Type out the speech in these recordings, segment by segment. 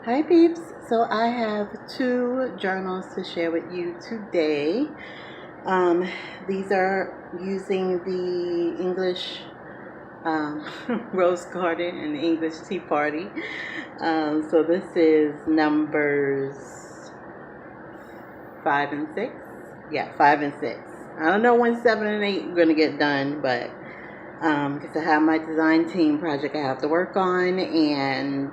Hi peeps, so I have two journals to share with you today. Um, these are using the English um, Rose Garden and the English Tea Party. So this is numbers 5 and 6. Yeah, 5 and 6. I don't know when 7 and 8 are going to get done, but because I have my design team project I have to work on, and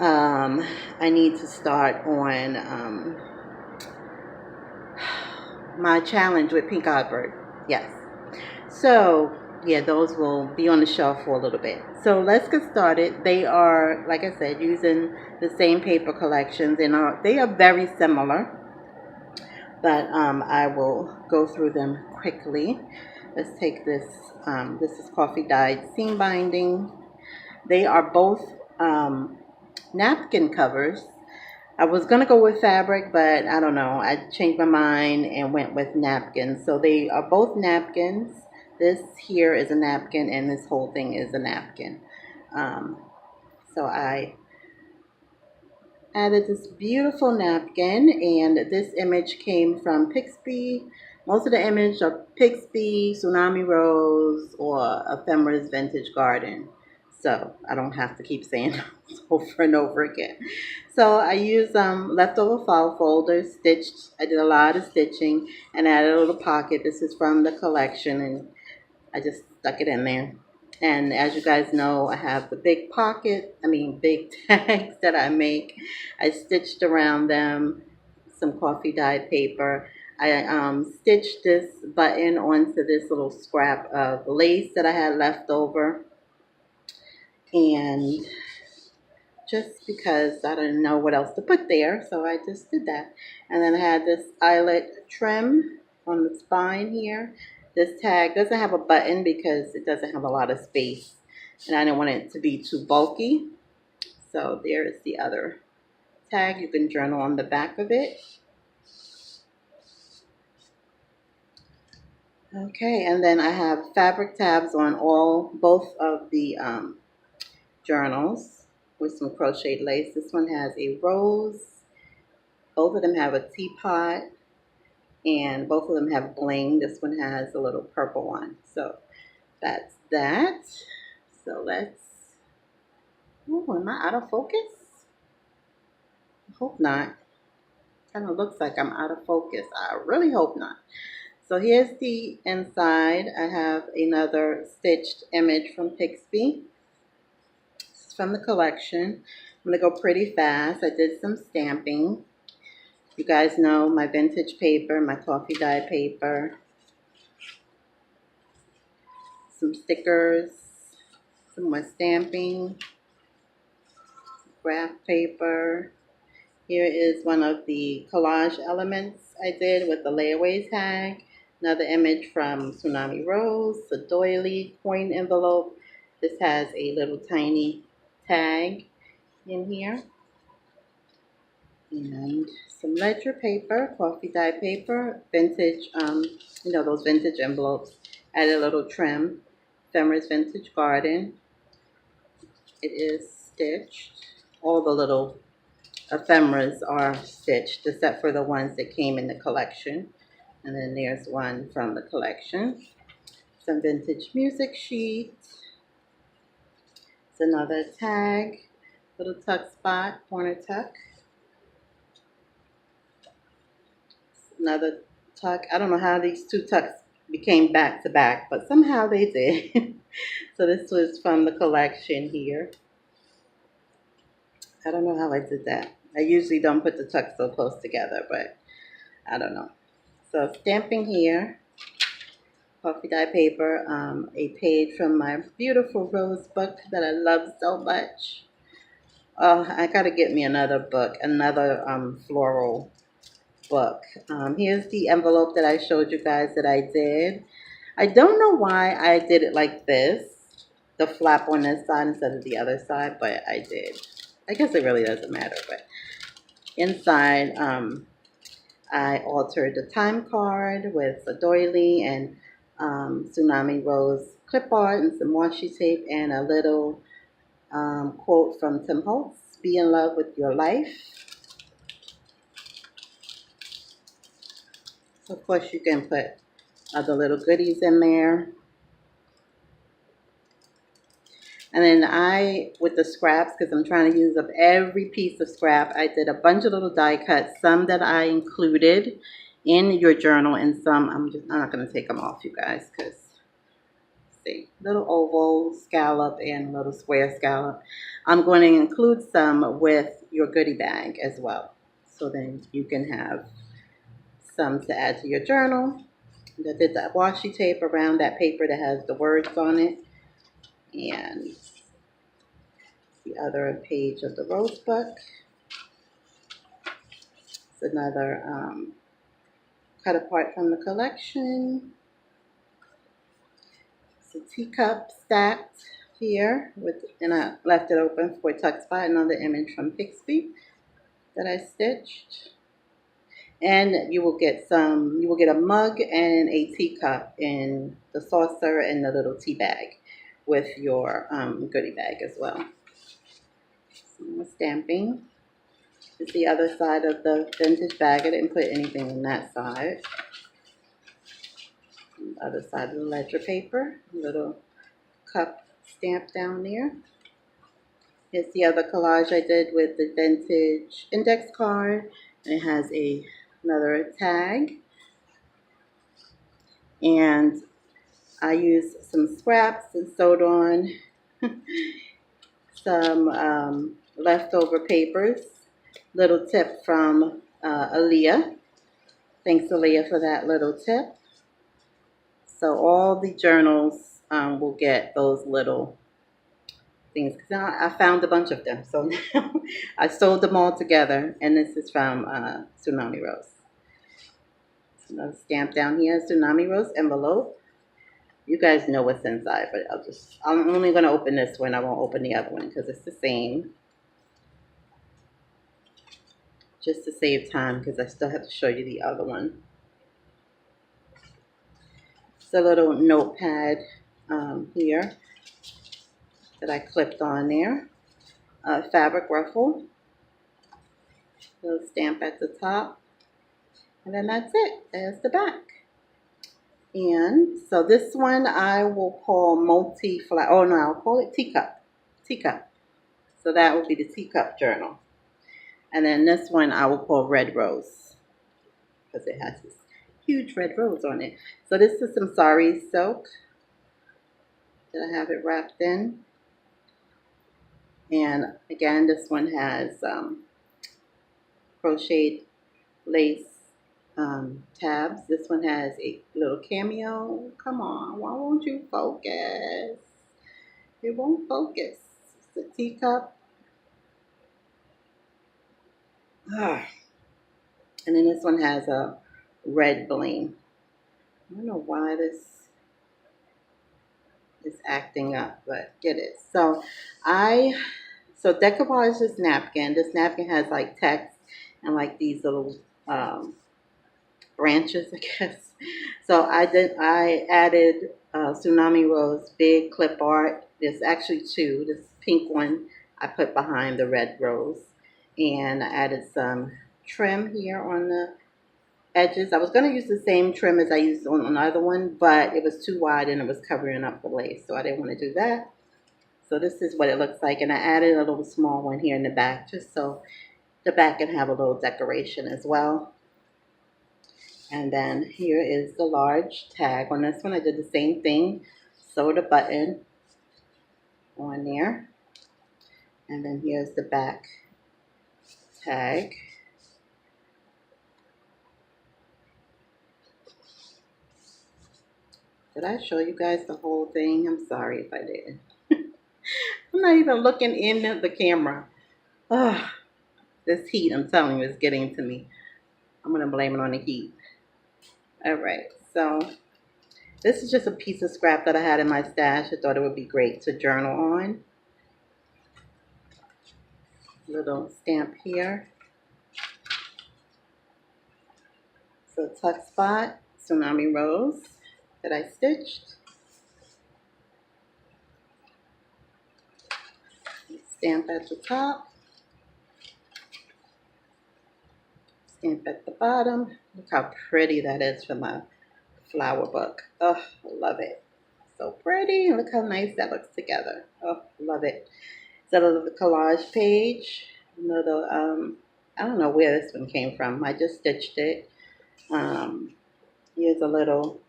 I need to start on my challenge with Pink Eyebird. Yes. So, yeah, those will be on the shelf for a little bit. So let's get started. They are, like I said, using the same paper collections, and they are very similar, but I will go through them quickly. Let's take this. This is coffee dyed seam binding. They are both napkin covers. I was gonna go with fabric, but I don't know. I changed my mind and went with napkins. So they are both napkins. This here is a napkin, and this whole thing is a napkin. Um, so I added this beautiful napkin, and this image came from Pixby. Most of the images are Pixby, Tsunami Rose, or Ephemera's Vintage Garden. So I don't have to keep saying over and over again. So I used leftover file folders, stitched. I did a lot of stitching and added a little pocket. This is from the collection, and I just stuck it in there. And as you guys know, I have the big tags that I make. I stitched around them some coffee dyed paper. I stitched this button onto this little scrap of lace that I had left over. And just because I didn't know what else to put there, so I just did that. And then I had this eyelet trim on the spine here. This tag doesn't have a button because it doesn't have a lot of space, and I didn't want it to be too bulky. So there is the other tag. You can journal on the back of it. Okay, and then I have fabric tabs on both of the journals with some crocheted lace. This one has a rose. Both of them have a teapot, and both of them have bling. This one has a little purple one. So that's that. So let's, oh, am I out of focus? I hope not. Kind of looks like I'm out of focus. I really hope not. So here's the inside. I have another stitched image from Pixby. This is from the collection. I'm going to go pretty fast. I did some stamping. You guys know my vintage paper, my coffee dye paper, some stickers, some more stamping, graph paper. Here is one of the collage elements I did with the layaway tag. Another image from Tsunami Rose, a doily coin envelope. This has a little tiny tag in here. And some ledger paper, coffee dye paper, vintage, those vintage envelopes. Added a little trim, Ephemera's Vintage Garden. It is stitched. All the little ephemeras are stitched except for the ones that came in the collection. And then there's one from the collection. Some vintage music sheet. It's another tag, little tuck spot, corner tuck. Another tuck. I don't know how these two tucks became back to back, but somehow they did. So this was from the collection here. I don't know how I did that. I usually don't put the tucks so close together, but I don't know. So stamping here, coffee dye paper, a page from my beautiful rose book that I love so much. Oh, I gotta get me another book, another floral book. Here's the envelope that I showed you guys that I did. I don't know why I did it like this, the flap on this side instead of the other side, but I did. I guess it really doesn't matter, but inside, I altered the time card with a doily and Tsunami Rose clip art and some washi tape and a little quote from Tim Holtz, be in love with your life. So of course you can put other little goodies in there. And then with the scraps, because I'm trying to use up every piece of scrap, I did a bunch of little die cuts, some that I included in your journal, and some I'm not going to take them off, you guys, because see, little oval scallop and little square scallop. I'm going to include some with your goodie bag as well, so then you can have some to add to your journal. I did that washi tape around that paper that has the words on it, and the other page of the rose book. It's another cut apart from the collection. It's a teacup stacked here and I left it open for a tuck spot. Another image from Peeps that I stitched. And you will get a mug and a teacup in the saucer and the little tea bag with your goodie bag as well. Some more stamping. This is the other side of the vintage bag. I didn't put anything on that side. On the other side of the ledger paper, a little cup stamp down there. Here's the other collage I did with the vintage index card. It has another tag. And I used some scraps and sewed on some leftover papers. Little tip from Aaliyah. Thanks, Aaliyah, for that little tip. So all the journals will get those little things. Because I found a bunch of them. So now I sewed them all together. And this is from Tsunami Rose. Another stamp down here, Tsunami Rose envelope. You guys know what's inside, but I'm only going to open this one. I won't open the other one because it's the same. Just to save time because I still have to show you the other one. It's a little notepad here that I clipped on there. Fabric ruffle. Little stamp at the top. And then that's it. There's the back. And so this one I will call multi-flower. Oh no, I'll call it teacup. Teacup. So that will be the teacup journal. And then this one I will call red rose. Because it has this huge red rose on it. So this is some sari silk that I have it wrapped in. And again, this one has crocheted lace tabs. This one has a little cameo. Come on, why won't you focus? It won't focus. It's a teacup. And then this one has a red bling. I don't know why this is acting up, but it is. So decoupage this napkin. This napkin has like text and like these little branches, I guess. So I added Tsunami Rose big clip art. There's actually two. This pink one I put behind the red rose. And I added some trim here on the edges. I was going to use the same trim as I used on another one, but it was too wide and it was covering up the lace, so I didn't want to do that. So this is what it looks like, and I added a little small one here in the back just so the back can have a little decoration as well. And then here is the large tag. On this one I did the same thing, sewed a button on there, and then here's the back tag. Did I show you guys the whole thing? I'm sorry if I didn't. I'm not even looking in the camera. This heat, I'm telling you, is getting to me. I'm going to blame it on the heat. Alright, so this is just a piece of scrap that I had in my stash. I thought it would be great to journal on. Little stamp here. So tuck spot, Tsunami Rose that I stitched. Stamp at the top. Stamp at the bottom. Look how pretty that is for my flower book. Oh, I love it. So pretty. Look how nice that looks together. Oh, love it. It's a little collage page. Another, I don't know where this one came from. I just stitched it. Here's a little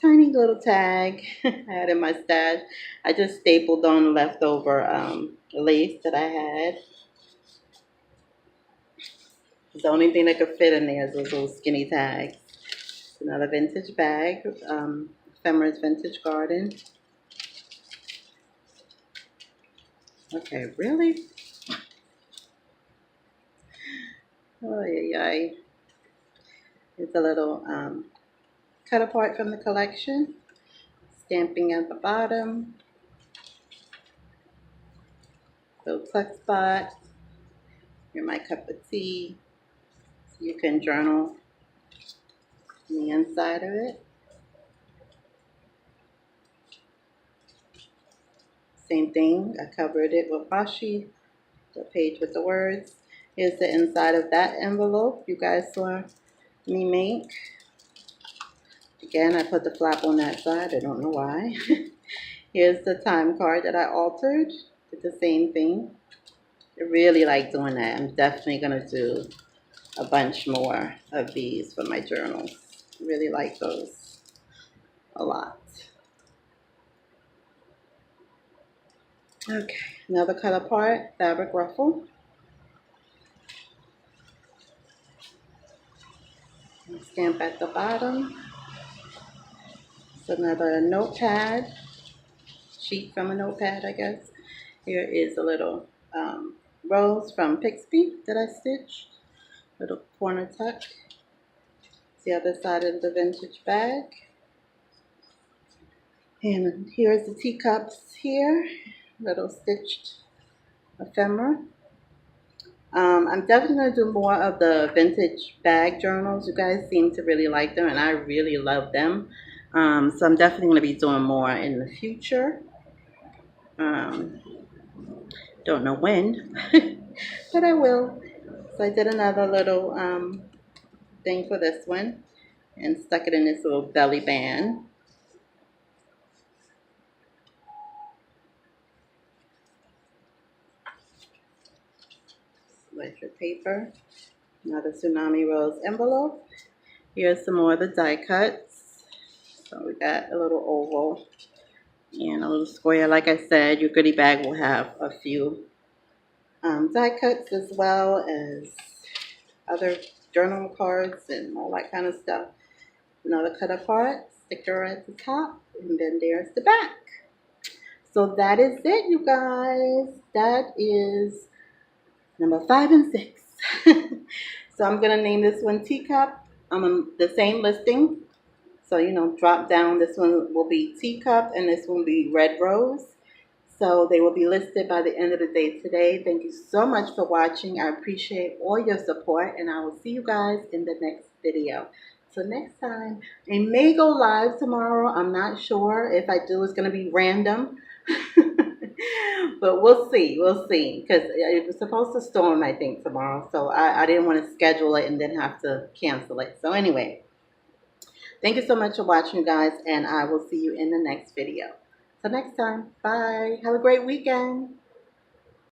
tiny little tag I had in my stash. I just stapled on leftover lace that I had. The only thing that could fit in there is those little skinny tags. Another vintage bag, Ephemera's Vintage Garden. Okay, really? Oh, yeah. It's a little cut apart from the collection. Stamping at the bottom. Little tuck spot. Here's my cup of tea. So you can journal on the inside of it. Same thing, I covered it with washi, the page with the words. Here's the inside of that envelope you guys saw me make. Again, I put the flap on that side, I don't know why. Here's the time card that I altered, did the same thing. I really like doing that. I'm definitely gonna do a bunch more of these for my journals. I really like those a lot. Okay, another cut apart fabric ruffle. Stamp at the bottom. It's another notepad, sheet from a notepad, I guess. Here is a little rose from Peeps that I stitched. Little corner tuck. It's the other side of the vintage bag. And here's the teacups here. Little stitched ephemera. I'm definitely going to do more of the vintage bag journals. You guys seem to really like them, and I really love them. So I'm definitely going to be doing more in the future. Don't know when, but I will. So I did another little thing for this one and stuck it in this little belly band. Ledger paper. Another Tsunami Rose envelope. Here's some more of the die cuts. So we got a little oval and a little square. Like I said, your goodie bag will have a few die cuts as well as other journal cards and all that kind of stuff. Another cut apart, sticker at the top, and then there's the back. So that is it, you guys. That is number 5 and 6. So I'm going to name this one Teacup. I'm on the same listing. So, drop down. This one will be Teacup and this one will be Red Rose. So they will be listed by the end of the day today. Thank you so much for watching. I appreciate all your support, and I will see you guys in the next video. So next time, I may go live tomorrow. I'm not sure. If I do, it's going to be random. But we'll see. We'll see. Because it was supposed to storm, I think, tomorrow. So I didn't want to schedule it and then have to cancel it. So anyway, thank you so much for watching, guys. And I will see you in the next video. Till next time. Bye. Have a great weekend.